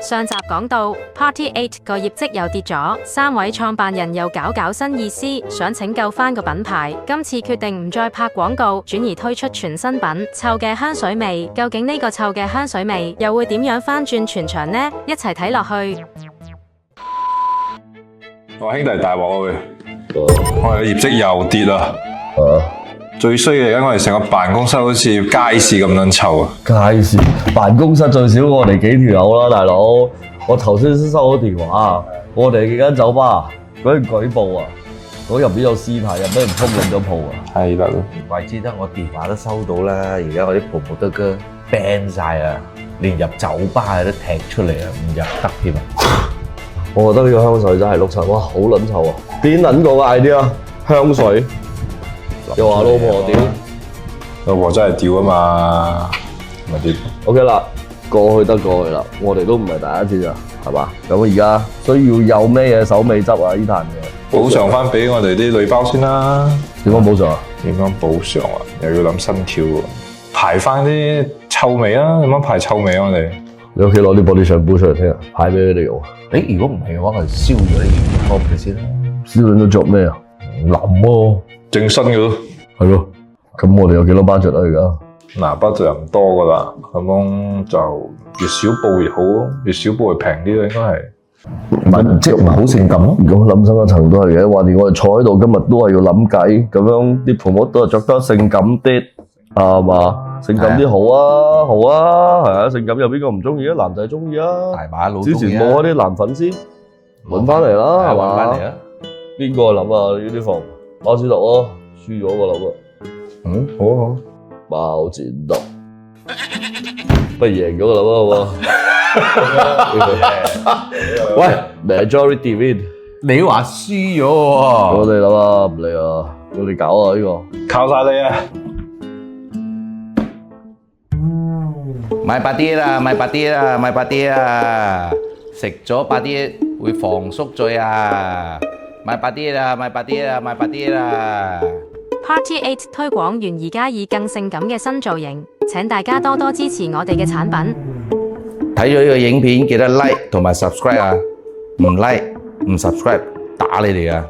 上集講到 Party 8個業績又跌咗，3位創辦人又搞新意思，想拯救返個品牌。今次決定唔再拍廣告，轉而推出全新品臭嘅香水味。究竟呢個臭嘅香水味又會點樣翻轉全場呢？一齊睇落去。我兄弟大鑊啊！我哋業績又跌啦。最衰嘅，而家我哋成個辦公室好似街市咁撚臭啊！街市辦公室最少我哋幾條友啦，大佬。我頭先先收到電話，我哋幾間酒吧俾人舉報啊！我入邊有屍體啊，俾人封緊咗鋪啊！係啦，怪之得我電話都收到啦，而家我啲部都哥 ban 晒啊，連入酒吧都踢出嚟啊，唔入得添啊！我覺得呢個香水真係碌柒，哇，好撚臭啊！邊撚個 idea 啊？香水又話老婆屌，老婆真係屌啊嘛，咪屌。OK 啦，過去得過去啦，我哋都唔係第一次咋，係嘛？咁而家需要有咩嘢手尾執啊？呢壇嘢補償翻俾我哋啲女包先啦。點樣補償啊？點樣補償啊？又要諗新橋喎，排翻啲臭味啊！點樣排臭味啊？我哋你屋企攞啲 body shampoo 出嚟聽日，排俾佢哋用。如果唔係嘅話，我哋燒咗啲湯佢先啦。燒咗做咩啊？淋喎。正新嘅咯，係咯，咁我哋有幾多 budget啊？而家嗱，budget又唔多噶啦，咁樣就越少報越好咯，越少報越平啲咯，應該係。即係唔係好性感咯？如果諗深一層都係嘅，話連我哋坐喺度今日都係要諗計，咁樣啲 promote 都係着得性感啲，係嘛？性感啲好啊，好啊，係啊，性感有邊個唔中意啊？男仔中意啊，大把佬之前冇嗰啲男粉絲揾翻嚟啦，係嘛？揾翻嚟啊！邊個諗啊？呢啲房馬斯特咯，輸咗個諗啊！好啊好。包剪揼，不如贏咗個諗啊，好嘛？喂 ，majority win，你話輸咗喎？我哋諗啊，唔理啊，我哋搞啊呢個，靠晒你啊！買白啲啦，買白啲啦，買白啲啦！食咗白啲會防宿醉啊！買白啲啦，買白啲啦，買白啲啦！ Party 8推廣完，而家以更性感嘅新造型，請大家多多支持我哋嘅產品。睇咗呢個影片記得 like 同埋 subscribe 啊！唔 like 唔 subscribe 打你哋啊！